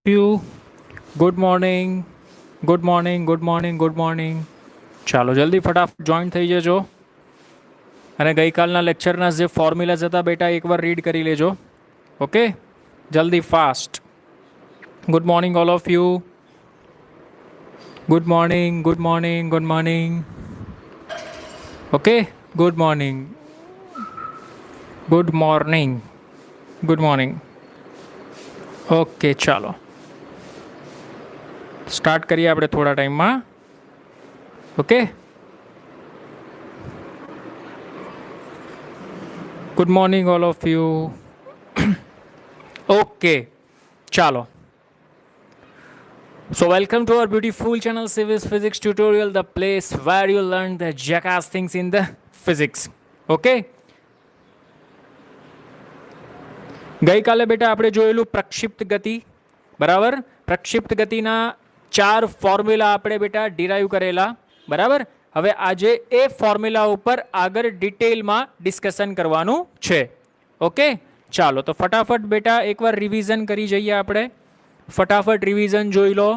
You. Good morning. Good morning. Good morning. Good morning. ચાલો જલ્દી ફટાફટ જોઈન થઈ જજો અને ગઈકાલના લેક્ચરના જે ફોર્મ્યુલાઝ હતા બેટા એકવાર રીડ કરી લેજો. ઓકે, જલ્દી fast. Good morning all of you. Good morning. Good morning. Good morning. Okay, good morning. Good morning. Good morning. Okay, ચાલો સ્ટાર્ટ કરીએ આપણે થોડા ટાઈમમાં. Okay, good morning all of you. Okay, ચાલો. So welcome to our beautiful channel Civis Physics Tutorial, the place where you learn the jackass things in the physics. Okay. ગઈકાલે બેટા આપણે જોયેલું પ્રક્ષિપ્ત ગતિ, બરાબર. પ્રક્ષિપ્ત ગતિના 4 ફોર્મ્યુલા આપણે બેટા ડિરાઈવ કરેલા, બરાબર. હવે આજે એ ફોર્મ્યુલા ઉપર આગળ ડિટેલમાં ડિસ્કશન કરવાનું છે. ઓકે, ચાલો તો ફટાફટ બેટા એકવાર રિવિઝન કરી જઈએ આપણે. ફટાફટ રિવિઝન જોઈ લો.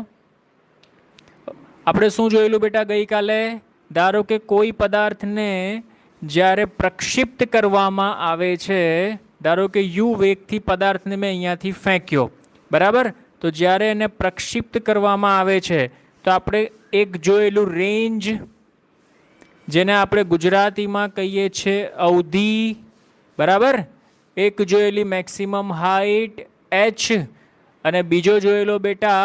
આપણે શું જોયેલું બેટા ગઈકાલે? ધારો કે કોઈ પદાર્થને જ્યારે પ્રક્ષિપ્ત કરવામાં આવે છે, ધારો કે યુ વેગથી પદાર્થને મેં અહીંયાથી ફેંક્યો, બરાબર. તો જ્યારે એને પ્રક્ષિપ્ત કરવામાં આવે છે તો આપણે એક જોયેલું રેન્જ, જેને આપણે ગુજરાતીમાં કહીએ છીએ અવધિ, બરાબર. એક જોયેલી મેક્સિમમ હાઇટ એચ અને બીજો જોયેલો બેટા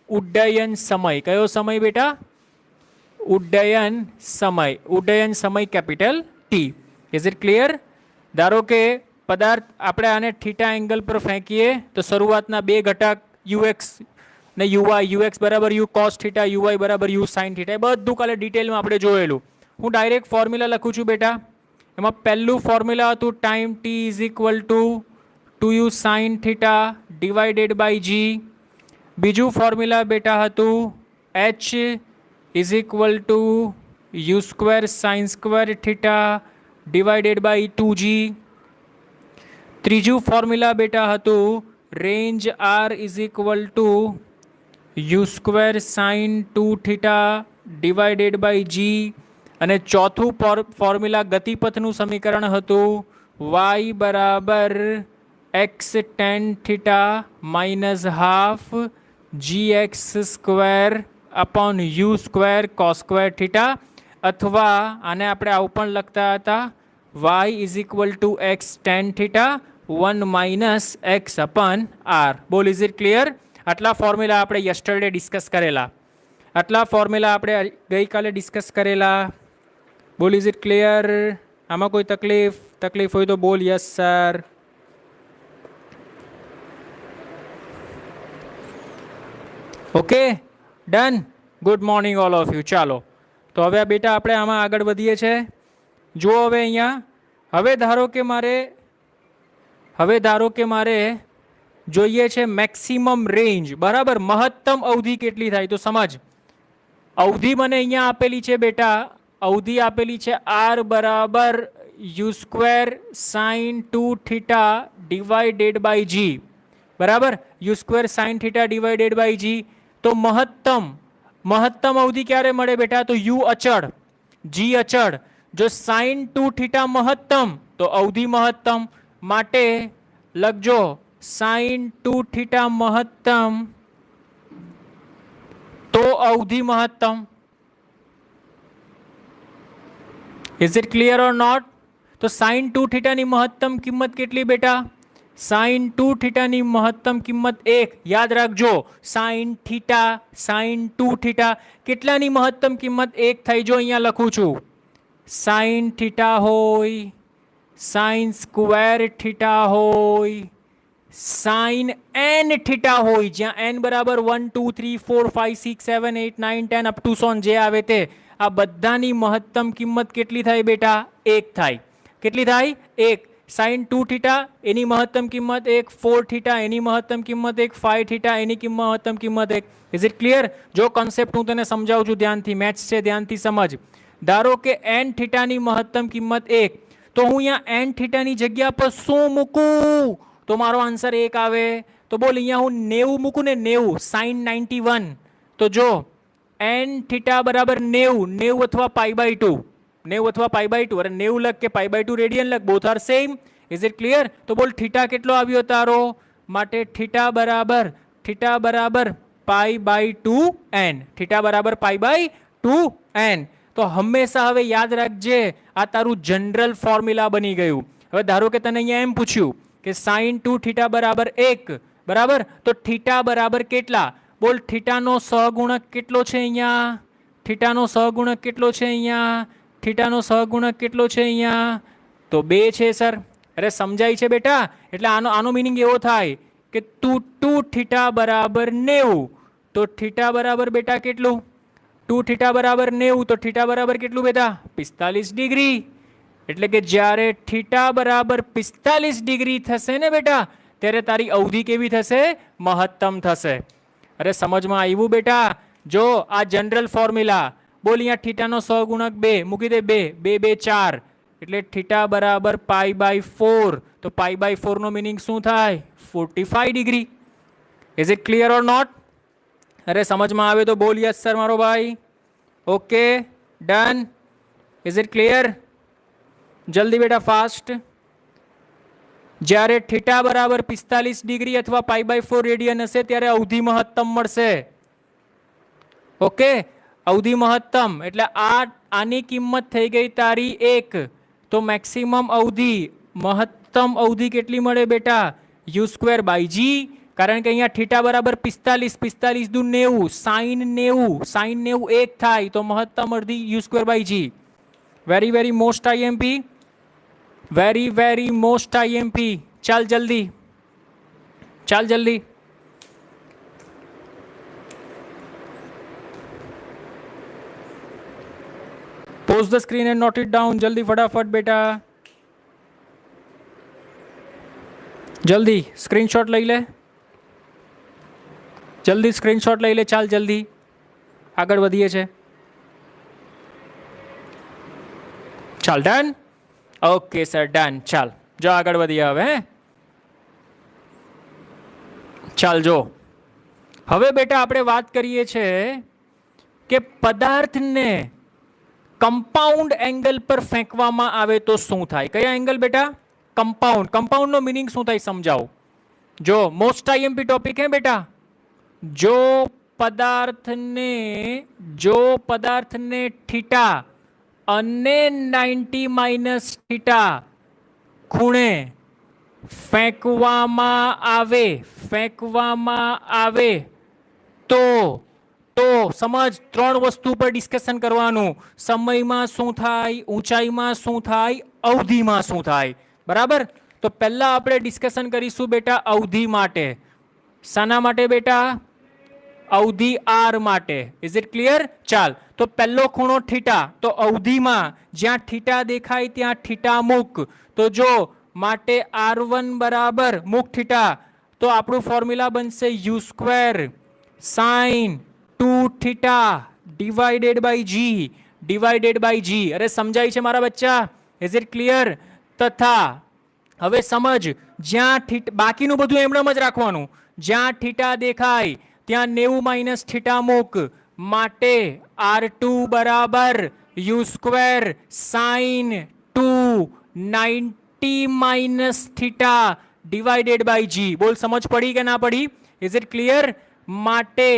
ઉડ્ડયન સમય. કયો સમય બેટા? ઉડ્ડયન સમય. ઉડ્ડયન સમય capital T. Is it clear? ધારો કે પદાર્થ આપણે આને થીટા એંગલ પર ફેંકીએ તો શરૂઆતના બે ઘટક યુએક્સ ને યુવાય, યુએક્સ બરાબર યુ કોસ થીટા, યુવાય બરાબર યુ સાઇન થીટા, એ બધું કાલે ડિટેલમાં આપણે જોયેલું. હું ડાયરેક્ટ ફોર્મ્યુલા લખું છું બેટા. એમાં પહેલું ફોર્મ્યુલા હતું time T is equal to 2u sine theta divided by g. બીજું ફોર્મ્યુલા બેટા હતું H is equal to u square sine square theta divided by 2g. ત્રીજું ફોર્મ્યુલા બેટા હતું range R is equal to u square sine 2 theta divided by g. અને ચોથું formula ગતિપથનું સમીકરણ હતું વાય બરાબર x tan theta minus half g x square upon u square cos square theta, અથવા આને આપણે આવું પણ લખતા હતા y is equal to x tan theta 1 minus x upon r. બોલ, ઇઝ ઇટ ક્લિયર? આટલા ફોર્મ્યુલા આપણે યસ્ટરડે ડિસ્કસ કરેલા. આટલા ફોર્મ્યુલા આપણે ગઈકાલે ડિસ્કસ કરેલા. બોલ, ઇઝ ઇટ ક્લિયર? આમાં કોઈ તકલીફ હોય તો બોલ yes sir. Okay, done. Good morning all of you. ચાલો તો હવે બેટા આપણે આમાં આગળ વધીએ છીએ. જુઓ હવે અહીંયા, હવે ધારો કે મારે જોઈએ છે મેક્સિમમ રેન્જ, બરાબર. મહત્તમ અવધિ કેટલી થાય તો સમજ. અવધિ મને અહીંયા આપેલી છે બેટા, અવધિ આપેલી છે આર બરાબર u square sine 2 theta divided by g, બરાબર. U square sine theta divided by g. તો મહત્તમ અવધિ ક્યારે મળે બેટા? તો યુ અચળ, જી અચળ. જો સાઇન 2 થીટા મહત્તમ તો અવધિ મહત્તમ. માટે લખજો સાઇન 2 થીટા મહત્તમ તો અવધિ મહત્તમ. Is it clear or not? તો સાઇન 2 થીટાની મહત્તમ કિંમત કેટલી બેટા? સાઇન 2 થીટાની મહત્તમ કિંમત 1. યાદ રાખજો, સાઇન 2 થીટા કેટલાની મહત્તમ કિંમત 1 થઈ? જો અહીંયા લખું છું સાઇન થીટા હોય, સાઇન સ્ક્વેર થીટા હોય, સાઇન એન થીટા હોય, જ્યાં એન બરાબર 1 2 3 4 5 6 7 8 9 10 અપ ટુ સોન જે આવે તે, આ બધાની મહત્તમ કિંમત કેટલી થાય બેટા? 1 થાય. કેટલી થાય? 1. સાઇન 2 થીટા એની મહત્તમ કિંમત 1, 4 થીટા એની મહત્તમ કિંમત 1, 5 થીટા એની મહત્તમ કિંમત 1. Is it clear? જો કોન્સેપ્ટ હું તને સમજાવું છું ધ્યાનથી, મેથ્સ છે ધ્યાનથી સમજ. ધારો કે એન થીટાની મહત્તમ કિંમત 1, તો હું અહીંયા એન થીટાની જગ્યા પર શું મૂકું તો મારો આન્સર 1 આવે? તો બોલ અહીંયા હું 90 મૂકું ને 90 sin 91 તો જો n થીટા બરાબર 90 અથવા π/2 90 અથવા π/2 અરે 90 લખ કે π/2 રેડિયન લખ both are same is it clear તો બોલ થીટા કેટલો આવ્યો તારો માટે થીટા બરાબર π/2n થીટા બરાબર π/2n તો હંમેશા હવે યાદ રાખજે આ તારું જનરલ ફોર્મ્યુલા બની ગયું હવે ધારો કે તને અહીંયા એમ પૂછ્યું કે sin 2 થીટા બરાબર 1 બરાબર તો થીટા બરાબર કેટલા બોલ થીટાનો સહગુણક કેટલો છે અહીંયા થીટાનો સહગુણક કેટલો છે અહીંયા થીટાનો સહગુણક કેટલો છે અહીંયા તો 2 છે સર અરે સમજાય છે બેટા એટલે આનો મીનિંગ એવો થાય કે 2 થીટા બરાબર 90 તો થીટા બરાબર બેટા કેટલું 2 થીટા બરાબર 90 તો થીટા બરાબર કેટલું બેટા 45 ડિગ્રી એટલે કે જ્યારે થીટા બરાબર 45 ડિગ્રી થશે ને બેટા ત્યારે તારી અવધિ કેવી થશે મહત્તમ થશે અરે સમજમાં આવ્યું બેટા જો આ જનરલ ફોર્મ્યુલા બોલ અહીંયા થીટાનો સહગુણક 2 મૂકી દે 2 2 2 4 એટલે થીટા બરાબર π/4 તો π/4 નો મીનિંગ શું થાય 45 degree is it clear or not અરે સમજમાં આવે તો બોલ યસ સર મારો ભાઈ okay done is it clear જલ્દી બેટા ફાસ્ટ જ્યારે થીટા બરાબર 45 ડિગ્રી અથવા π/4 રેડિયન હશે ત્યારે અવધિ મહત્તમ મળશે ઓકે અવધિ મહત્તમ એટલે આની કિંમત થઈ ગઈ તારી 1 તો મેક્સિમમ અવધિ મહત્તમ અવધિ કેટલી મળે બેટા u²/g કારણ કે અહીંયા થીટા બરાબર 45 દુ 90 sin 90 1 થાય તો મહત્તમ અવધિ u²/g very most IMP very most IMP ચાલ જલ્દી pause the screen and note it down જલ્દી ફટાફટ બેટા જલ્દી સ્ક્રીનશોટ લઈ લે ચાલ જલ્દી આગળ વધીએ છે ચાલ ડન ઓકે સર ડન ચાલ જો આગળ વધીએ હવે ચાલ જો હવે બેટા આપણે વાત કરીએ છે કે પદાર્થને કમ્પાઉન્ડ એંગલ પર ફેંકવામાં આવે તો શું થાય કયા એંગલ બેટા कंपाउंड નો મીનિંગ શું થાય સમજાવો જો મોસ્ટ આઈએમપી ટોપિક હે બેટા જો પદાર્થને થીટા અને 90 - થીટા ખૂણે ફેંકવામાં આવે તો સમજ 3 વસ્તુ પર ડિસ્કશન કરવાનું સમયમાં શું થાય ઊંચાઈમાં શું થાય અવધિમાં શું થાય બરાબર તો પહેલા આપણે ડિસ્કશન કરીશું બેટા અવધિ માટે શાના માટે બેટા અવધિ r માટે ઇઝ ઇટ ક્લિયર ચાલ તો પહેલો ખૂણો થીટા તો અવધિમાં જ્યાં થીટા દેખાય ત્યાં થીટા મૂક તો જો માટે r1 બરાબર મૂક થીટા તો આપણું ફોર્મ્યુલા બનશે u² sin 2 theta divided by g અરે સમજાય છે મારા બચ્ચા ઇઝ ઇટ ક્લિયર તથા હવે સમજ જ્યાં બાકીનું બધું એમનેમ જ રાખવાનું જ્યાં થીટા દેખાય ત્યાં 90 - થીટા મૂક માટે r2 બરાબર u² sin 2 90 - theta divided by g બોલ સમજ પડી કે ના પડી ઇઝ ઇટ ક્લિયર માટે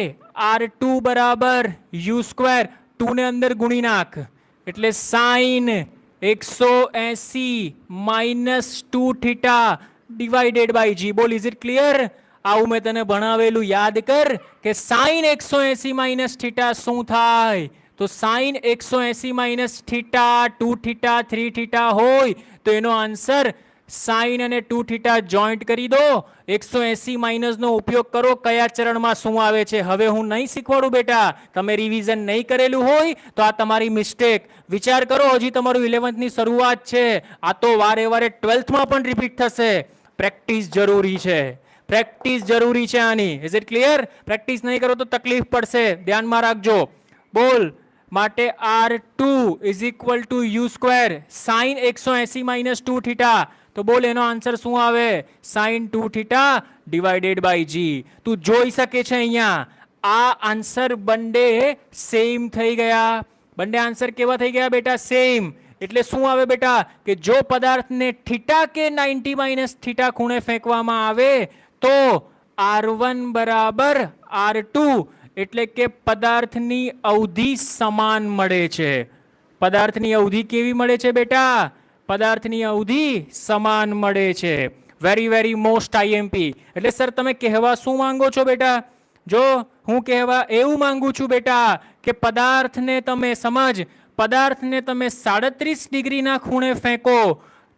r2 બરાબર u², 2 ને અંદર ગુણી નાખ એટલે sin 180 - 2 theta divided by g બોલ ઇઝ ઇટ ક્લિયર આવું મેં તને ભણાવેલું યાદ કર કે sin 180 - થીટા શું થાય તો sin 180 - થીટા 2 થીટા 3 થીટા હોય તો એનો આન્સર sin અને 2 થીટા જોઈન્ટ કરી દો 180 માઇનસ નો ઉપયોગ કરો કયા ચરણમાં શું આવે છે હવે હું નહીં શીખવાડું બેટા તમે રિવિઝન નહીં કરેલું હોય તો આ તમારી મિસ્ટેક વિચાર કરો હજી તમારું 11th ની શરૂઆત છે આ તો વારે 12th માં પણ રિપીટ થશે પ્રેક્ટિસ જરૂરી છે આની ઇઝ ઇટ ક્લિયર પ્રેક્ટિસ નહીં કરો તો તકલીફ પડશે ધ્યાનમાં રાખજો બોલ માટે r2 = u² sin 180 - 2 થીટા તો બોલ એનો આન્સર શું આવે? sin 2 થીટા ડિવાઇડેડ બાય જી. તું જોઈ શકે છે અહીંયા આ આન્સર બંને સેમ થઈ ગયા. બંને આન્સર કેવા થઈ ગયા બેટા? સેમ. એટલે શું આવે બેટા કે જો પદાર્થને થીટા કે 90 માઇનસ થીટા ખૂણે ફેંકવામાં આવે તો R1 બરાબર R2 એટલે કે પદાર્થની અવધિ સમાન મળે છે. પદાર્થની અવધિ કેવી મળે છે બેટા? પદાર્થની અવધિ સમાન મળે છે. Very very most IMP. એટલે સર તમે કહેવા શું માંગો છો બેટા? જો હું કહેવા એવું માંગુ છું બેટા કે પદાર્થને તમે સમજ, પદાર્થને તમે 37 ડિગ્રીના ખૂણે ફેંકો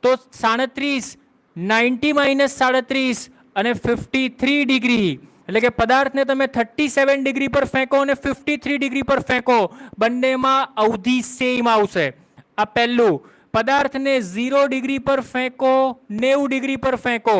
તો 37 90 માઇનસ 37 અને 53 ડિગ્રી એટલે કે પદાર્થને તમે 37 ડિગ્રી પર ફેંકો અને 53 ડિગ્રી પર ફેંકો, બંનેમાં અવધિ સેમ આવશે. આ પહેલું. પદાર્થને 0 ડિગ્રી પર ફેંકો, 90 ડિગ્રી પર ફેંકો,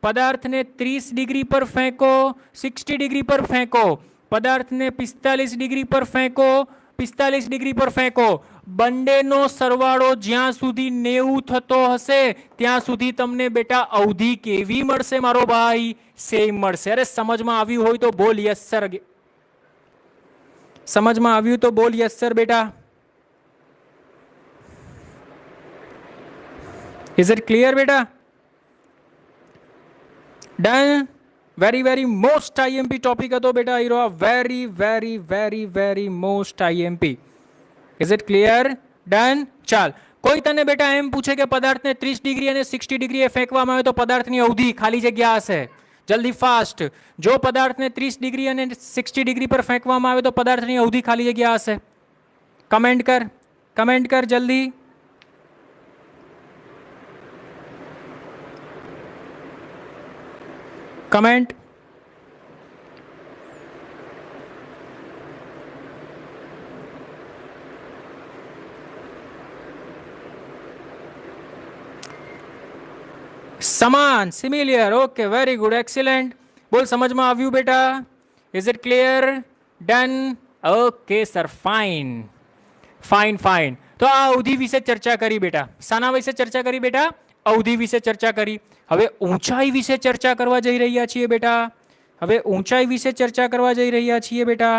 પદાર્થને 30 ડિગ્રી પર ફેંકો, 60 ડિગ્રી પર ફેંકો, પદાર્થને 45 ડિગ્રી પર ફેંકો, 45 ડિગ્રી પર ફેંકો, બંનેનો સરવાળો જ્યાં સુધી 90 થતો હશે ત્યાં સુધી તમને બેટા અવધિ કેવી મળશે મારો ભાઈ? સેમ મળશે. અરે સમજમાં આવ્યું હોય તો બોલ યસ સર. સમજમાં આવ્યું તો બોલ યસ સર બેટા. ઇઝ ઇટ ક્લિયર બેટા? Done. Very very most IMP topic હતો બેટા hero. Very very very very most IMP. Is it clear? Done. ચાલ, કોઈ તને બેટા એમ પૂછે કે પદાર્થને 30 ડિગ્રી અને 60 ડિગ્રીએ ફેંકવામાં આવે તો પદાર્થની અવધિ ખાલી જગ્યા હશે. જલ્દી ફાસ્ટ. જો પદાર્થને 30 ડિગ્રી અને 60 ડિગ્રી પર ફેંકવામાં આવે તો પદાર્થની અવધિ ખાલી જગ્યા હશે. કમેન્ટ કર, કમેન્ટ કર જલ્દી. કમેન્ટ. સમાન, સિમિલિયર. Okay, very good, excellent. બોલ સમજમાં આવ્યું બેટા? Is it clear? Done. Okay sir, fine fine fine. તો આ અવધિ વિશે ચર્ચા કરી બેટા. શાના વિશે ચર્ચા કરી બેટા? અવધિ વિશે ચર્ચા કરી. હવે ઊંચાઈ વિશે ચર્ચા કરવા જઈ રહ્યા છીએ બેટા. હવે ઊંચાઈ વિશે ચર્ચા કરવા જઈ રહ્યા છીએ બેટા.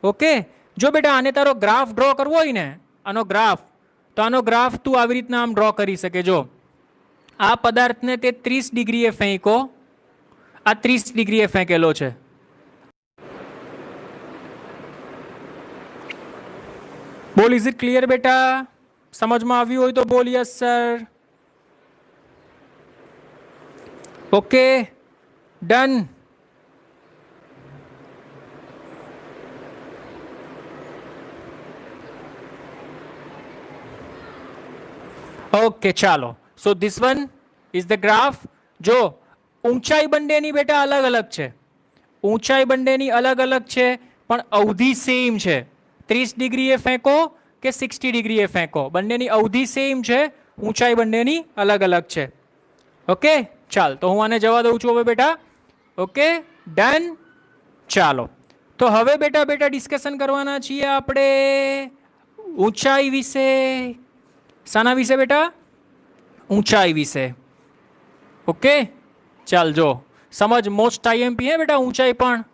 ઓકે. જો બેટા આને તારો ગ્રાફ ડ્રો કરવો હોય ને, આનો ગ્રાફ, તો આનો ગ્રાફ તું આવી રીતના આમ ડ્રો કરી શકે. જો આ પદાર્થને તે 30 ડિગ્રીએ ફેંકો, આ 30 ડિગ્રીએ ફેંકેલો છે. બોલ ઇઝ ઇટ ક્લિયર બેટા? સમજમાં આવ્યું હોય તો બોલ yes sir. Okay, done. Okay, ચાલો. So this one is the graph. જો ઊંચાઈ બંનેની બેટા અલગ અલગ છે, ઊંચાઈ બંનેની અલગ અલગ છે પણ અવધિ સેમ છે. 30 ડિગ્રીએ ફેંકો કે 60 ડિગ્રીએ ફેંકો, બંનેની અવધિ સેમ છે, ઊંચાઈ બંનેની અલગ અલગ છે. ઓકે, ચાલ તો હું આને જવા દઉં છું હવે બેટા. Okay, done. ચાલો, તો હવે બેટા ડિસ્કશન કરવાના છીએ આપણે ઊંચાઈ વિશે. શાના વિશે બેટા? ઊંચાઈ વિશે. ઓકે, ચાલ જો સમજ, મોસ્ટ આઈએમપી હે બેટા. ઊંચાઈ પણ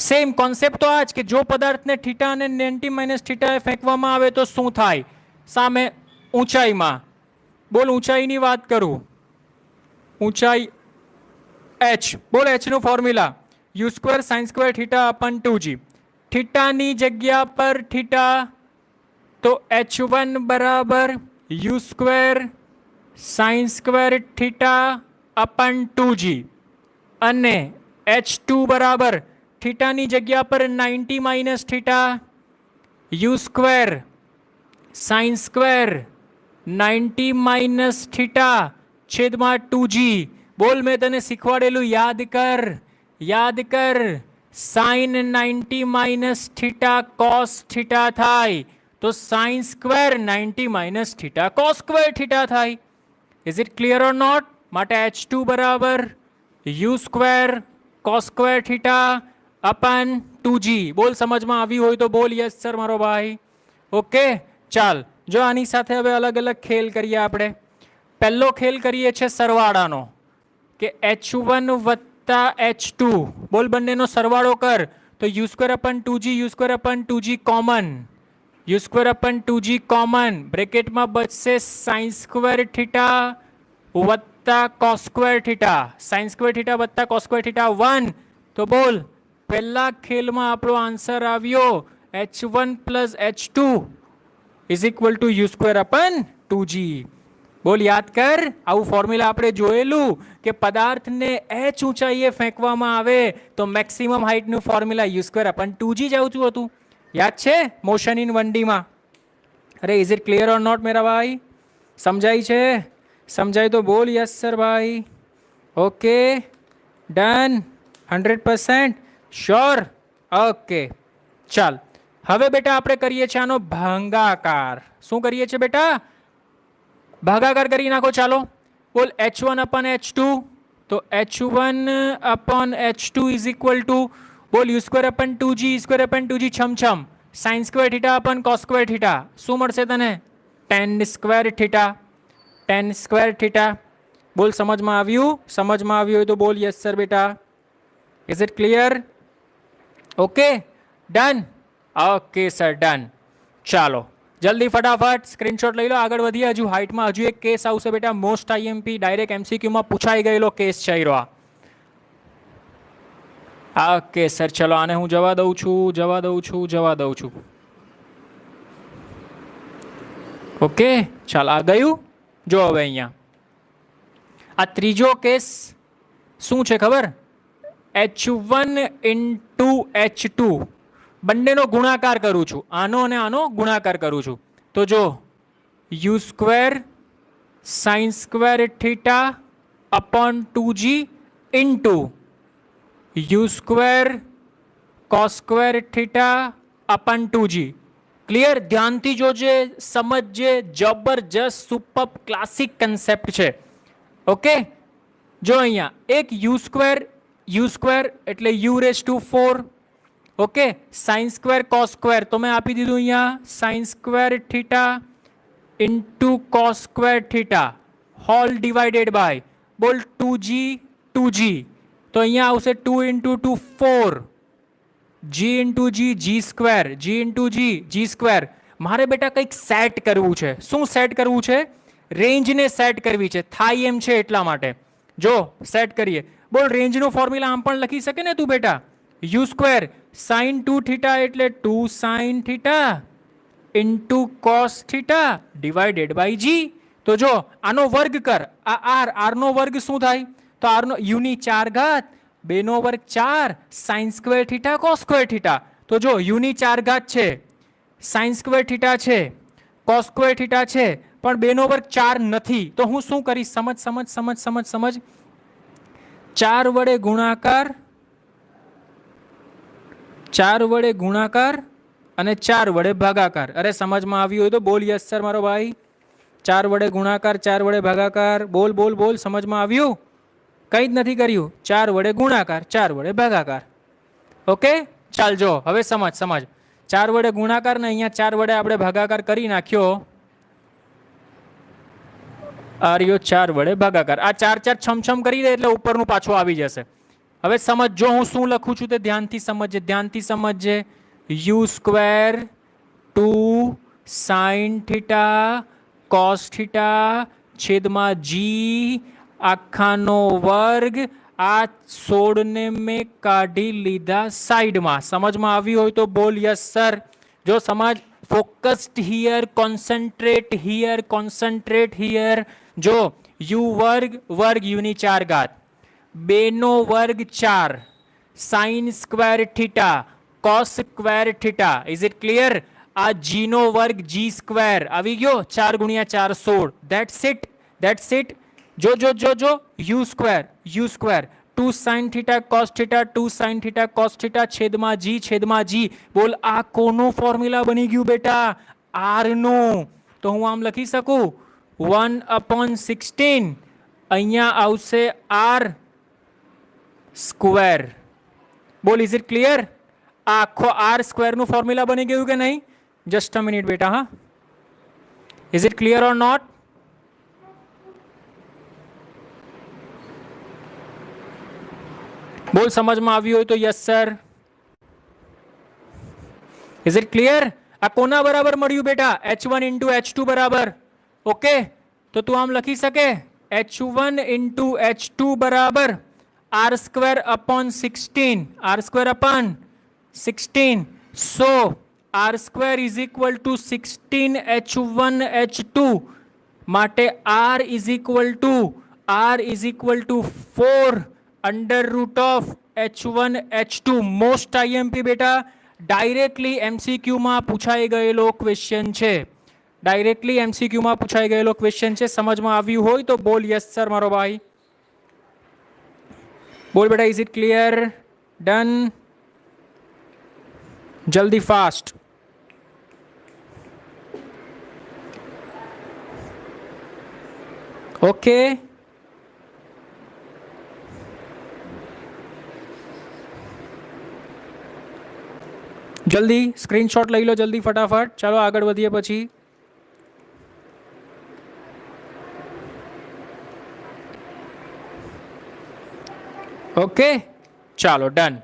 સેમ કોન્સેપ્ટ તો આ જ કે જો પદાર્થને થીટા અને 90 માઇનસ થીટા ફેંકવામાં આવે તો શું થાય સામે ઊંચાઈમાં. બોલ ઊંચાઈની વાત કરું. ઊંચાઈ h. બોલ h નું formula u² sin² theta upon 2g. થીટાની જગ્યા પર થીટા તો h1 બરાબર u² sin² theta upon 2g અને h2 બરાબર થીટાની જગ્યા પર 90 minus theta u² sin² 90 minus theta છેદમાં 2g. બોલ મેં તને શીખવાડેલું યાદ કર, યાદ કર. Sine 90 minus theta cos theta થાય તો sin² 90 minus theta cos² theta થાય. Is it clear or not? માટે h2 બરાબર u² cos² theta upon 2g. બોલ સમજમાં આવ્યું હોય તો બોલ યસ સર મારો ભાઈ. ઓકે, ચાલ જો આની સાથે હવે અલગ અલગ ખેલ કરીએ આપણે. પહેલો ખેલ કરીએ છીએ સરવાળાનો કે h1 વત્તા h2 બોલ બંનેનો સરવાળો કર તો u² અપન 2g u² અપન 2g common u² અપન 2g common બ્રેકેટમાં બચશે sin² થીટા વત્તા cos² થીટા sin² થીટા વત્તા cos² થીટા 1 તો બોલ પહેલા ખેલમાં આપણો આન્સર આવ્યો h1 plus h2 is equal two u² અપન 2g બોલ યાદ કર આવું ફોર્મ્યુલા આપણે જોયેલું કે પદાર્થને h ઊંચાઈએ ફેંકવામાં આવે તો મેક્સિમમ હાઇટનું ફોર્મ્યુલા u² અપન 2g જ આવતું હતું યાદ છે મોશન ઇન 1D માં અરે is it clear or not મેરા ભાઈ સમજાય છે સમજાય તો બોલ યસ સર ભાઈ ઓકે ડન 100% શ્યોર ઓકે ચાલ હવે બેટા આપણે કરીએ છીએ આનો ભાગાકાર શું કરીએ છીએ બેટા ભાગાકાર કરી નાખો ચાલો બોલ h1 અપન h2 તો h1 અપન h2 is equal two બોલ u² અપન 2g u² અપન 2g છમ sin² theta અપન cos² theta શું મળશે તને tan² થીટા tan² થીટા બોલ સમજમાં આવ્યું હોય તો બોલ યસ સર બેટા is it clear okay done okay sir done ચાલો જલ્દી ફટાફટ સ્ક્રીનશોટ લઈ લો આગળ વધીએ હજુ હાઇટમાં હજુ એક કેસ આવશે બેટા મોસ્ટ આઈએમપી ડાયરેક્ટ એમસીક્યુમાં પૂછાઈ ગયેલો કેસ છે ઓકે સર ચલો આને હું જવા દઉં છું ઓકે ચાલ આ ગયું જો હવે અહીંયા આ ત્રીજો કેસ શું છે ખબર h1 ઇન્ટુ h2 બંનેનો ગુણાકાર કરું છું આનો અને આનો ગુણાકાર કરું છું તો જો u² sin² theta upon 2g into u² cos² theta upon 2g clear ધ્યાનથી જોજે સમજજે જબરજસ્ત સુપર ક્લાસિક કન્સેપ્ટ છે ઓકે જો અહીંયા એક u² એટલે u⁴ ઓકે sin² cos² તો મેં આપી દીધું અહીંયા sin² theta into cos² theta whole divided by બોલ 2g તો અહીંયા આવશે 2 ઇન્ટુ 2 4 g ઇન્ટુ g² મારે બેટા કંઈક સેટ કરવું છે શું સેટ કરવું છે રેન્જને સેટ કરવી છે થાય એમ છે એટલા માટે જો સેટ કરીએ બોલ રેન્જનું ફોર્મ્યુલા આમ પણ લખી શકે ને તું બેટા u² sin 2 થીટા એટલે 2 sin theta into cos theta divided by g તો જો આનો વર્ગ કર આ r નો વર્ગ શું થાય તો r નો u⁴ 2 નો વર્ગ 4 sin² થીટા cos² થીટા તો જો u⁴ છે sin² થીટા છે cos² થીટા છે પણ 2 નો વર્ગ 4 નથી તો હું શું કરીશ સમજ 4 વડે ગુણાકાર અને 4 વડે ભાગાકાર અરે સમજમાં આવ્યું હોય તો બોલ યસ સર મારો ભાઈ 4 વડે ગુણાકાર 4 વડે ભાગાકાર બોલ સમજમાં આવ્યું કંઈ જ નથી કર્યું 4 વડે ગુણાકાર 4 વડે ભાગાકાર ઓકે ચાલ જો હવે સમજ 4 વડે ગુણાકાર ને અહીંયા 4 વડે આપણે ભાગાકાર કરી નાખ્યો આર્યો 4 વડે ભાગાકાર આ 4 છમ કરી દે એટલે ઉપરનું પાછું આવી જશે હવે સમજ જો હું શું લખું છું તે ધ્યાનથી સમજજે u² 2 sin theta cos theta છેદમાં g આખાનો વર્ગ આ 16 ને મેં કાઢી લીધા સાઈડમાં સમજમાં આવ્યું હોય તો બોલ યસ સર જો સમજ ફોકસ્ડ હિયર કોન્સન્ટ્રેટ હિયર જો u² u⁴ 2 નો વર્ગ 4 sin² theta cos² theta is it clear આ g નો વર્ગ g² આવી ગયો 4 × 4 16 ધેટ્સ ઇટ જો u² 2 sin theta cos theta 2 sin theta cos theta છેદમાં g બોલ આ કોનું ફોર્મ્યુલા બની ગયું બેટા r નું તો હું આમ લખી શકું 1/16 અહીંયા આવશે r² બોલ ઇઝ ઇટ ક્લિયર આ આખો r² નું ફોર્મ્યુલા બની ગયું કે નહીં જસ્ટ અ મિનિટ બેટા હા is it clear or not બોલ સમજમાં આવ્યું હોય તો yes sir. Is it clear? આ કોના બરાબર મળ્યું બેટા? h1 ઇન્ટુ h2 બરાબર. ઓકે, તો તું આમ લખી શકે h1 ઇન્ટુ h2 બરાબર r square upon 16, r square upon 16. So r square is equal two 16 h1 h2 માટે r is equal two 4 under root of h1 h2. Most IMP બેટા directly એમસીક્યુમાં પૂછાઈ ગયેલો ક્વેશ્ચન છે. ડાયરેક્ટલી એમસીક્યુમાં પૂછાઈ ગયેલો question છે. સમજમાં આવ્યું હોય તો બોલ યસ સર મારો ભાઈ. બોલ બેટા, ઇઝ ઇટ ક્લિયર? ડન? જલ્દી ફાસ્ટ. ઓકે, જલ્દી સ્ક્રીનશોટ લઈ લો જલ્દી ફટાફટ. ચાલો આગળ વધીએ પછી. ઓકે ચાલો ડન.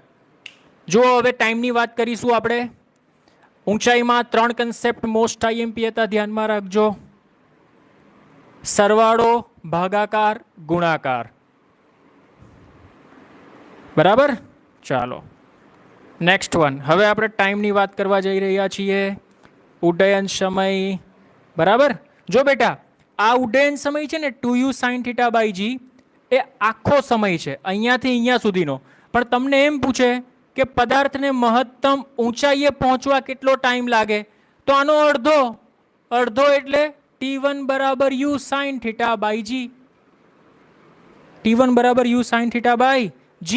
જો હવે ટાઈમની વાત કરીશું આપણે. ઊંચાઈમાં 3 કન્સેપ્ટ મોસ્ટ આઈએમપી હતા, ધ્યાનમાં રાખજો. સરવાળો, ભાગાકાર, ગુણાકાર. બરાબર? ચાલો નેક્સ્ટ વન. હવે આપણે ટાઈમની વાત કરવા જઈ રહ્યા છીએ. ઉડ્ડયન સમય. બરાબર? જો બેટા આ ઉડ્ડયન સમય છે ને 2u sin θ બાય g એ આખો સમય છે અહીંયાથી અહીંયા સુધીનો. પણ તમને એમ પૂછે કે પદાર્થને મહત્તમ ઊંચાઈએ પહોંચવા કેટલો ટાઈમ લાગે, તો આનો અડધો એટલે t1 બરાબર u sin θ by g. t1 બરાબર u sin θ બાય g.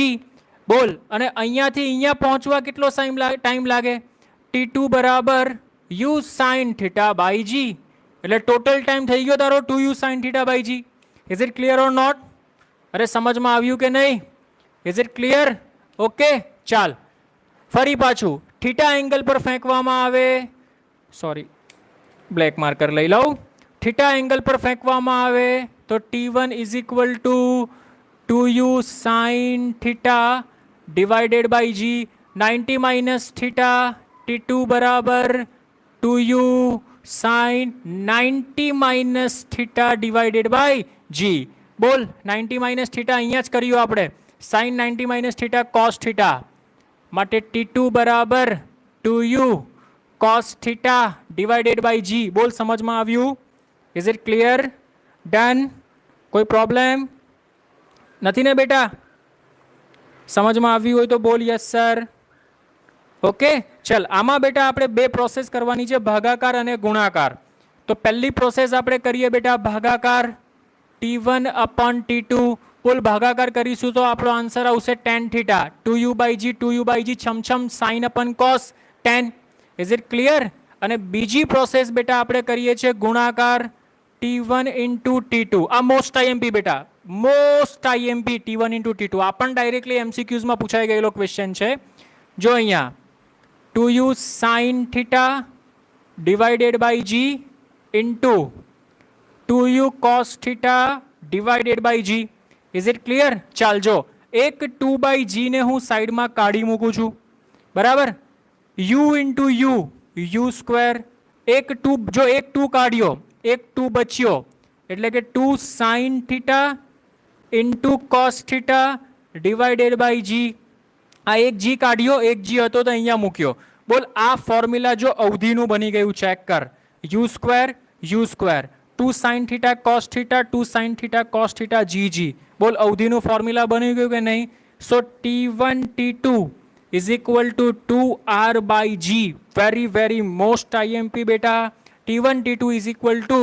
બોલ, અને અહીંયાથી અહીંયા પહોંચવા કેટલો ટાઈમ લાગે? t2 બરાબર u sin θ બાય g. એટલે ટોટલ ટાઈમ થઈ ગયો તારો 2u sin θ by g. Is it clear or not? અરે સમજમાં આવ્યું કે નહીં? Is it clear? ઓકે ચાલ ફરી પાછું થીટા એંગલ પર ફેંકવામાં આવે. સોરી, બ્લેક માર્કર લઈ લઉં. થીટા એંગલ પર ફેંકવામાં આવે તો t1 is equal to 2u sin θ divided by g. 90 minus theta, t2 બરાબર 2u sin 90 minus theta divided by g. બોલ, 90 માઇનસ થીટા અહીંયા જ કર્યું આપણે. sin 90 minus theta cos theta માટે t2 બરાબર 2u cos theta divided by g. બોલ સમજમાં આવ્યું? Is it clear? ડન? કોઈ પ્રોબ્લેમ નથી ને બેટા? સમજમાં આવ્યું હોય તો બોલ યસ સર. ઓકે ચલ, આમાં બેટા આપણે બે પ્રોસેસ કરવાની છે, ભાગાકાર અને ગુણાકાર. તો પહેલી પ્રોસેસ આપણે કરીએ બેટા ભાગાકાર. t1 upon t2. બોલ ભાગાકાર કરીશું તો આપણો આન્સર આવશે tan θ. 2u બાય g છમછમ sin upon cos tan. Is it clear? અને બીજી પ્રોસેસ બેટા આપણે કરીએ છીએ ગુણાકાર. t1 into t2. આ મોસ્ટ આઈએમપી બેટા, most IMP t1 into t2. આ પણ ડાયરેક્ટલી એમસીક્યુઝમાં પૂછાઈ ગયેલો ક્વેશ્ચન છે. જો અહીંયા 2u sin θ divided by g into 2u cos θ divided by g. Is it clear? ચાલ જો એક 2 બાય g ને હું સાઈડમાં કાઢી મૂકું છું. બરાબર? u into u square. એક 2 કાઢ્યો, એક 2 બચ્યો, એટલે કે 2 sin θ into cos θ divided by g. આ એક g કાઢ્યો, એક g હતો તો અહીંયા મૂક્યો. બોલ આ ફોર્મ્યુલા જો અવધિનું બની ગયું, ચેક કર. u square 2 sin θ cos θ 2 sin θ cos θ g. બોલ અવધિનું ફોર્મ્યુલા બની ગયું કે નહીં? So t1 t2 is equal to 2r by g. Very most IMP બેટા. t1 t2 is equal to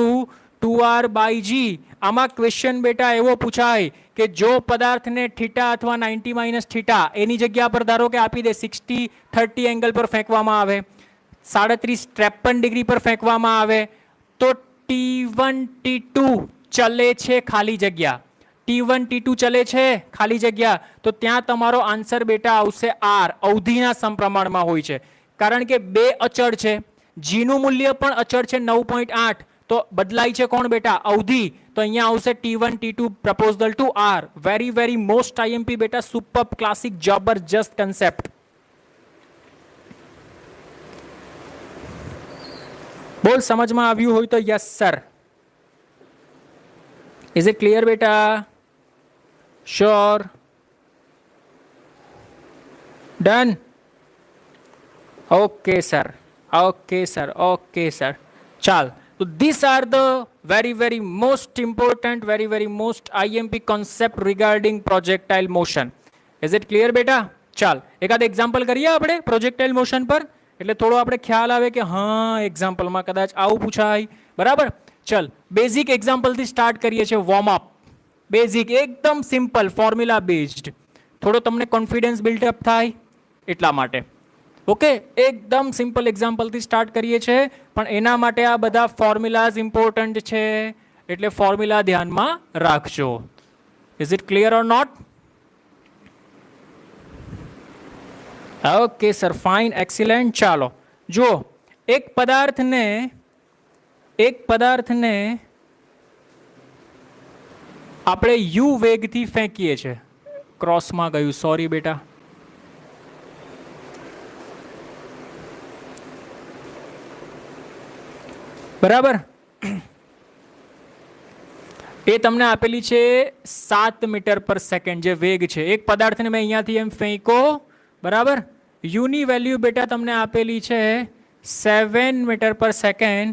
2r by g. આમાં ક્વેશ્ચન બેટા એવો પૂછાય કે જો પદાર્થને થીટા અથવા 90 માઇનસ થીટા એની જગ્યા પર ધારો કે આપી દે 60-30 એંગલ પર ફેંકવામાં આવે, 37-53 ડિગ્રી પર ફેંકવામાં આવે, તો t1 t2 ચલે છે ખાલી જગ્યા. t1 t2 ચલે છે ખાલી જગ્યા, તો ત્યાં તમારો આન્સર બેટા આવશે r. અવધિના સમપ્રમાણમાં હોય છે, કારણ કે બે અચળ છે. g નું મૂલ્ય પણ અચળ છે 9.8, તો તો બદલાય છે કોણ બેટા? અવધિ. તો અહીંયા આવશે T1 T2 proportional to R. Very very most IMP બેટા, સુપર ક્લાસિક જબરજસ્ત કન્સેપ્ટ. બોલ સમજમાં આવ્યું હોય તો yes sir. Is it clear બેટા? Sure? Done? Okay sir, okay sir, okay sir. ચાલ, તો these are the very most important, very most IMP concept regarding projectile motion. Is it clear બેટા? ચાલ, એકાદ એક્ઝામ્પલ કરીએ આપણે પ્રોજેક્ટાઇલ મોશન પર, એટલે થોડો આપણે ખ્યાલ આવે કે હા એક્ઝામ્પલમાં કદાચ આવું પૂછાય. બરાબર? ચલ, બેઝિક એક્ઝામ્પલથી સ્ટાર્ટ કરીએ છીએ. વોર્મ અપ બેઝિક, એકદમ સિમ્પલ, ફોર્મ્યુલા બેઝડ. થોડો તમને કોન્ફિડન્સ બિલ્ડઅપ થાય એટલા માટે. ઓકે, એકદમ સિમ્પલ એક્ઝામ્પલથી સ્ટાર્ટ કરીએ છીએ, પણ એના માટે આ બધા ફોર્મ્યુલાઝ ઇમ્પોર્ટન્ટ છે, એટલે ફોર્મ્યુલા ધ્યાનમાં રાખજો. Is it clear or not? Okay sir, fine, excellent. ચાલો જો, એક પદાર્થને આપણે યુ વેગથી ફેંકીએ છીએ. ક્રોસમાં ગયું, સોરી બેટા. બરાબર? એ તમને આપેલી છે 7 મીટર પર સેકન્ડ જે વેગ છે. એક પદાર્થને મેં અહીંયાથી એમ ફેંકો. બરાબર? યુની વેલ્યુ બેટા તમને આપેલી છે 7 મીટર પર સેકન્ડ.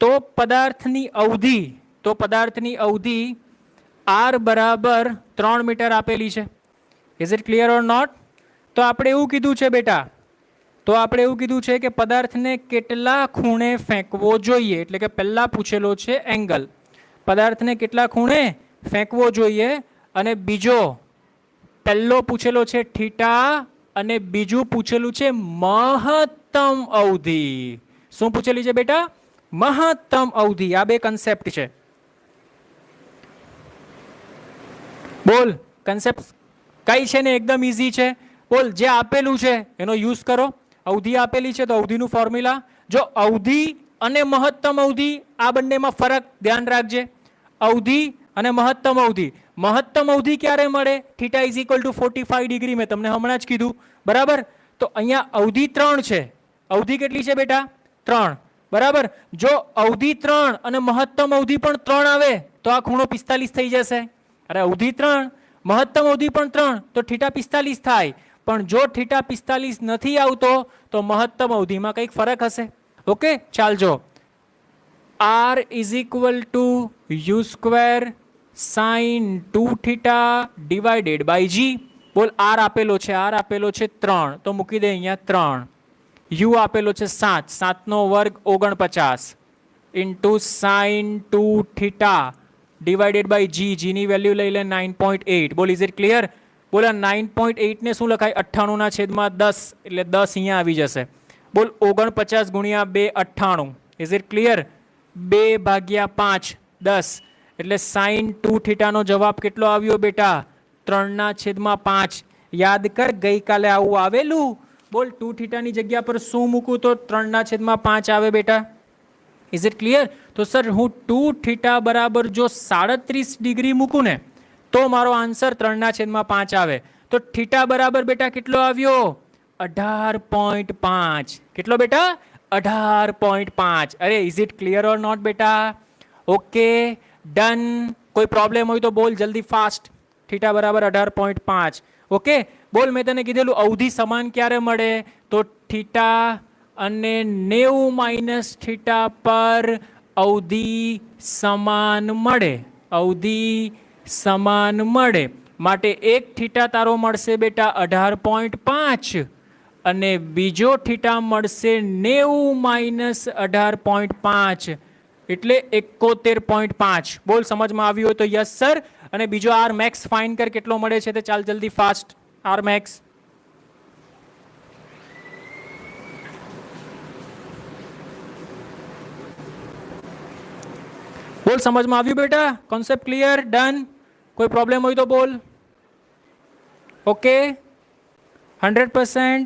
તો પદાર્થની અવધિ આર બરાબર 3 મીટર આપેલી છે. Is it clear or not? તો આપણે એવું કીધું છે બેટા, કે પદાર્થને કેટલા ખૂણે ફેંકવો જોઈએ, એટલે કે પહેલા પૂછેલો છે એંગલ, પદાર્થને કેટલા ખૂણે ફેંકવો જોઈએ, અને બીજો પહેલો પૂછેલો છે થીટા, અને બીજું પૂછેલું છે મહત્તમ અવધિ. શું પૂછેલી છે બેટા? મહત્તમ અવધિ. આ બે કન્સેપ્ટ છે. બોલ, કન્સેપ્ટ કઈ છે ને એકદમ ઈઝી છે. બોલ, જે આપેલું છે એનો યુઝ કરો. અવધિ આપેલી છે તો અવધિનું ફોર્મ્યુલા. જો અવધિ અને મહત્તમ અવધિ, આ બંનેમાં ફરક ધ્યાન રાખજે. અવધિ અને મહત્તમ અવધિ. મહત્તમ અવધિ ક્યારે મળે? Theta is equal two 45 degree. મેં તમને હમણાં જ કીધું. બરાબર? તો અહીંયા અવધિ 3 છે. અવધિ કેટલી છે બેટા? 3. બરાબર? જો અવધિ 3 અને મહત્તમ અવધિ પણ 3 આવે તો આ ખૂણો 45 થઈ જશે. અરે અવધિ 3, મહત્તમ અવધિ પણ 3, તો થીટા 45 થાય. પણ જો થીટા 45 નથી આવતો તો મહત્તમ અવધિમાં કંઈક ફરક હશે. ઓકે, ચાલજો. R is equal to u square sine 2 theta divided by g. બોલ, આર આપેલો છે 3, તો મૂકી દે અહીંયા 3. યુ આપેલો છે 7, 7 નો વર્ગ 49 into sine 2 theta divided by g. જીની વેલ્યુ લઈ લે 9.8. બોલ, ઇઝ ઇટ ક્લિયર? બોલ, 9.8 ને શું લખાય? 98/10, એટલે 10 અહીંયા આવી જશે. બોલ, 49 ગુણ્યા 2 98. Is it clear? 2/5 10, એટલે સાઇન 2 થીટાનો જવાબ કેટલો આવ્યો બેટા? 3/5. યાદ કર, ગઈકાલે આવું આવેલું. બોલ, 2 થીટાની જગ્યા પર શું મૂકું તો 3/5 આવે બેટા? Is it clear? તો સર, હું 2 થીટા બરાબર જો 37 ડિગ્રી મૂકું ને તો મારો આન્સર 3/5 આવે. તો થીટા બરાબર બેટા કેટલો આવ્યો? 18.5. કેટલો બેટા? 18.5. અરે, is it clear or not બેટા? Okay, done. કોઈ પ્રોબ્લેમ હોય તો બોલ જલ્દી, ફાસ્ટ. થીટા બરાબર 18.5. ઓકે, બોલ, મેં તને કીધેલું અવધિ સમાન ક્યારે મળે? તો થીટા અને 90 - થીટા પર અવધિ સમાન મળે. અવધિ સમાન મળે માટે એક થીટા તારો મળશે બેટા 18.5 અને બીજો થીટા મળશે 90 - 18.5 એટલે 71.5. બોલ, સમજમાં આવ્યું હોય તો યસ સર. અને બીજો આર મેક્સ ફાઇન કર કેટલો મળે છે તે. ચાલ જલ્દી, ફાસ્ટ. આર મેક્સ બોલ, સમજમાં આવ્યું બેટા? Concept clear? ડન? કોઈ પ્રોબ્લેમ હોય તો બોલ. Okay, 100%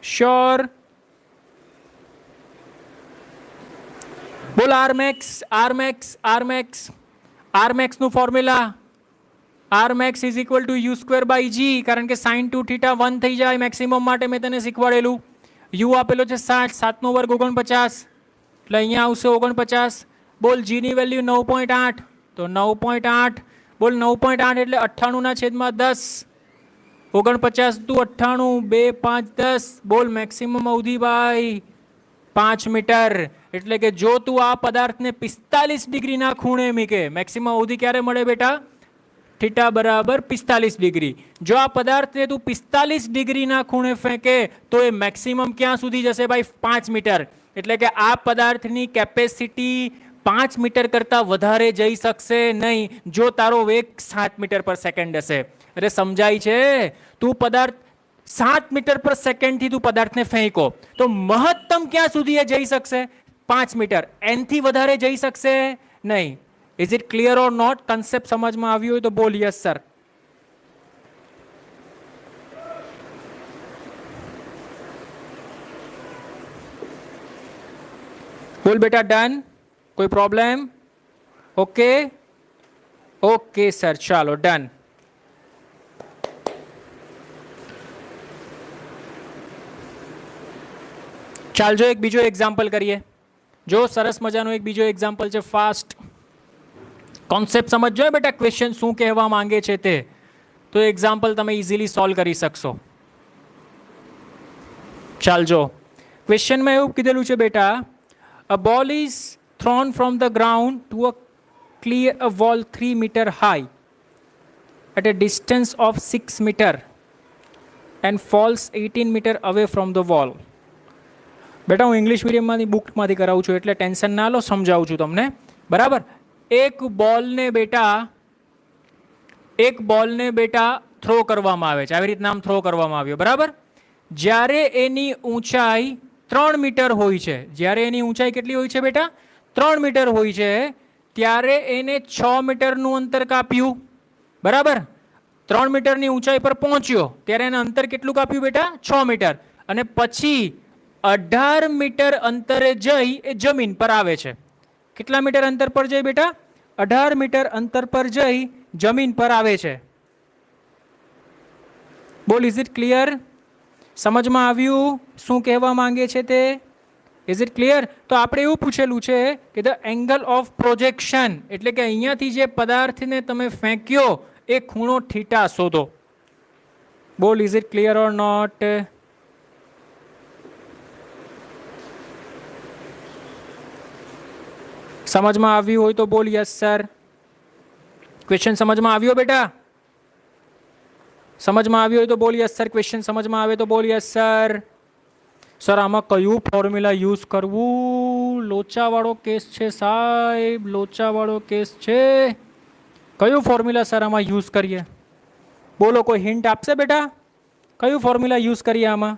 sure? બોલ R max, R max, R max, R max નું formula R max is equal to u square by g, કારણ કે સાઇન 2 થીટા 1 થઈ જાય મેક્સિમમ માટે. મેં તને શીખવાડેલું. યુ આપેલો છે 60, 7 નો વર્ગ 49, એટલે અહીંયા આવશે 49. બોલ જી ની વેલ્યુ 9.8, તો 9.8. બોલ 9.8 એટલે 98/10, 49 × 98, 2 5 10. બોલ મેક્સિમમ અવધિ બાય 5 મીટર. એટલે કે જો તું આ પદાર્થને 45 ડિગ્રીના ખૂણે મૂકે, મેક્સિમમ અવધિ ક્યારે મળે બેટા? થીટા બરાબર 45 ડિગ્રી. જો આ પદાર્થને તું 45 ડિગ્રીના ખૂણે ફેંકે તો એ મેક્સિમમ ક્યાં સુધી જશે ભાઈ? 5 મીટર. એટલે કે આ પદાર્થની કેપેસિટી 5 મીટર કરતાં વધારે જઈ શકશે નહીં જો તારો વેગ 7 મીટર પર સેકન્ડ હશે. અરે સમજાય છે? તું પદાર્થ 7 મીટર પર સેકન્ડથી તું પદાર્થને ફેંકો તો મહત્તમ ક્યાં સુધી એ જઈ શકશે? 5 મીટર. એનથી વધારે જઈ શકશે નહીં. Is it clear or not? Concept સમજમાં આવ્યું હોય તો બોલ યસ સર. બોલ બેટા ડન. કોઈ પ્રોબ્લેમ? ઓકે ઓકે સર, ચાલો ડન. ચાલજો એક બીજો એક્ઝામ્પલ કરીએ. જો સરસ મજાનો એક બીજો એક્ઝામ્પલ છે. ફાસ્ટ કોન્સેપ્ટ સમજો બેટા, ક્વેશ્ચન શું કહેવા માંગે છે તે. તો એક્ઝામ્પલ તમે ઇઝીલી સોલ્વ કરી શકશો. ચાલજો. ક્વેશ્ચનમાં એવું કીધેલું છે બેટા, a ball is thrown from the ground to a clear a wall 3 metre high at a distance of 6 meter and falls 18 meter away from the wall. બેટા હું ઇંગ્લિશ મીડિયમમાંથી બુકમાંથી કરાવું છું એટલે ટેન્શન ના લો, સમજાવું છું તમને. બરાબર. એક બોલને બેટા થ્રો કરવામાં આવે છે. આવી રીતના આમ થ્રો કરવામાં આવ્યો. બરાબર. જ્યારે એની ઊંચાઈ 3 મીટર હોય છે, જ્યારે એની ઊંચાઈ કેટલી હોય છે બેટા? 3 મીટર હોય છે, ત્યારે એને 6 મીટરનું અંતર કાપ્યું. બરાબર. 3 મીટરની ઊંચાઈ પર પહોંચ્યો ત્યારે એને અંતર કેટલું કાપ્યું બેટા? 6 મીટર. અને પછી 18 મીટર અંતરે જઈ એ જમીન પર આવે છે. કેટલા મીટર અંતર પર જઈ બેટા? 18 મીટર અંતર પર જઈ જમીન પર આવે છે. બોલ ઇઝ ઇટ ક્લિયર? સમજમાં આવ્યું શું કહેવા માંગે છે તે? Is it clear? તો આપણે એવું પૂછેલું છે કે ધ એંગલ ઓફ પ્રોજેક્શન, એટલે કે અહીંયાથી જે પદાર્થને તમે ફેંક્યો એ ખૂણો થીટા શોધો. બોલ is it clear or not? સમજમાં આવ્યું હોય તો બોલ યસ સર. ક્વેશ્ચન સમજમાં આવ્યો બેટા? સમજમાં આવ્યું હોય તો બોલ યસ સર. ક્વેશ્ચન સમજમાં આવે તો બોલ યસ સર. સર આમાં કયું ફોર્મ્યુલા યુઝ કરવું? લોચાવાળો કેસ છે સાહેબ, લોચાવાળો કેસ છે. કયું ફોર્મ્યુલા સર આમાં યુઝ કરીએ? બોલો, કોઈ હિન્ટ આપશે બેટા? કયું ફોર્મ્યુલા યુઝ કરીએ આમાં?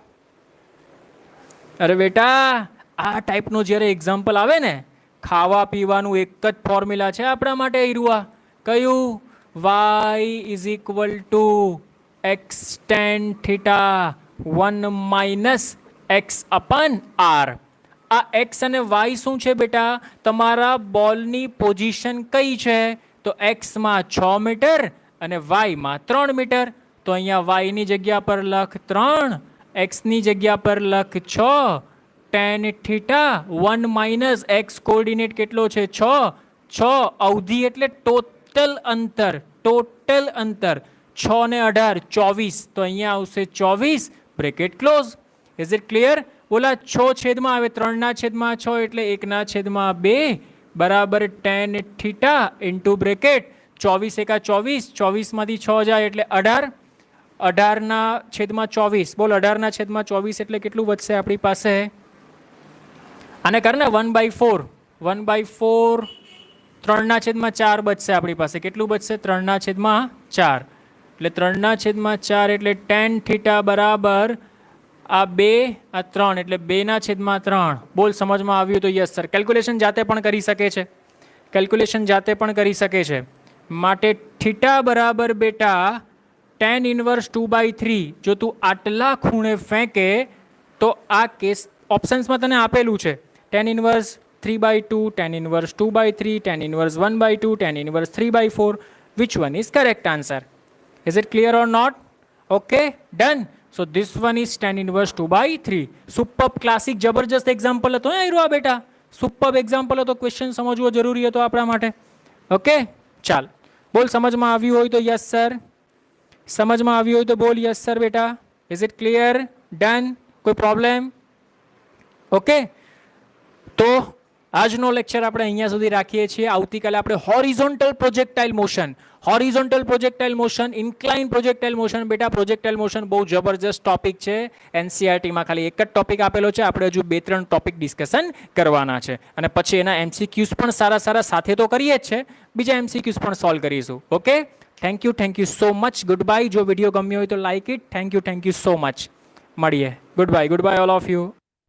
અરે બેટા આ ટાઈપનો જ્યારે એક્ઝામ્પલ આવે ને, ખાવા પીવાનું એક જ ફોર્મ્યુલા છે આપણા માટે. ઈરુઆ કયું? y is equal to x tan theta 1 minus x upon R. આ એક્સ અને વાય શું છે બેટા? તમારા બોલની પોઝિશન કઈ છે? તો એક્સમાં 6 મીટર અને વાયમાં 3 મીટર. તો અહીંયા વાયની જગ્યા પર લખ 3, એક્સની જગ્યા પર લખ 6. Ten theta 1 minus x coordinate કેટલો છે? 6. 6 અવધિ એટલે ટોટલ અંતર. ટોટલ અંતર 6 ને 18 24. તો અહીંયા આવશે 24, bracket close. Is it clear? બોલા 6 છેદમાં આવે 3/6 એટલે 1/2 બરાબર ટેન થીટા ઇન્ટુ બ્રેકેટ 24 એકા 24, 24માંથી 6 જાય એટલે 18, 18/24. બોલ 18/24 એટલે કેટલું વધશે આપણી પાસે? આને કરને 1/4, 1/4 3/4 બચશે આપણી પાસે. કેટલું બચશે? 3/4. એટલે 3/4 એટલે ટેન થીટા બરાબર આ 2 આ 3 એટલે 2/3. બોલ સમજમાં આવ્યું તો યસ સર. કેલ્ક્યુલેશન જાતે પણ કરી શકે છે, કેલ્ક્યુલેશન જાતે પણ કરી શકે છે. માટે થીટા બરાબર બેટા tan ઇન્વર્સ 2/3. જો તું આટલા ખૂણે ફેંકે તો આ કેસ ઓપ્શન્સમાં તને આપેલું છે tan inverse 3/2, tan inverse 2/3, tan inverse 1/2, tan inverse 3/4. Which one is correct answer? Is it clear or not? Okay, done. So this one is tan inverse 2/3. Superb, classic, જબરજસ્ત એક્ઝામ્પલ હતો ને આયરો આ બેટા. સુપર્બ એક્ઝામ્પલ હતો, question સમજવો જરૂરી હતો આપણા માટે. ઓકે, ચાલ બોલ, સમજમાં આવ્યું હોય તો યસ સર, સમજમાં આવ્યું હોય તો બોલ યસ સર બેટા. Is it clear? ડન? કોઈ પ્રોબ્લેમ? ઓકે, તો આજનો લેક્ચર આપણે અહીંયા સુધી રાખીએ છીએ. આવતીકાલે આપણે horizontal projectile motion, horizontal projectile motion, incline projectile motion. બેટા પ્રોજેક્ટાઇલ મોશન બહુ જબરજસ્ત ટોપિક છે. એનસીઆરટીમાં ખાલી એક જ ટોપિક આપેલો છે, આપણે હજુ 2-3 ટોપિક ડિસ્કશન કરવાના છે અને પછી એના એમસીક્યુઝ પણ સારા સારા સાથે તો કરીએ જ છે, બીજા એમસીક્યુઝ પણ સોલ્વ કરીશું. Okay, thank you so much. Goodbye. જો વિડીયો ગમ્યો હોય તો like it. Thank you so much. મળીએ. Goodbye all of you.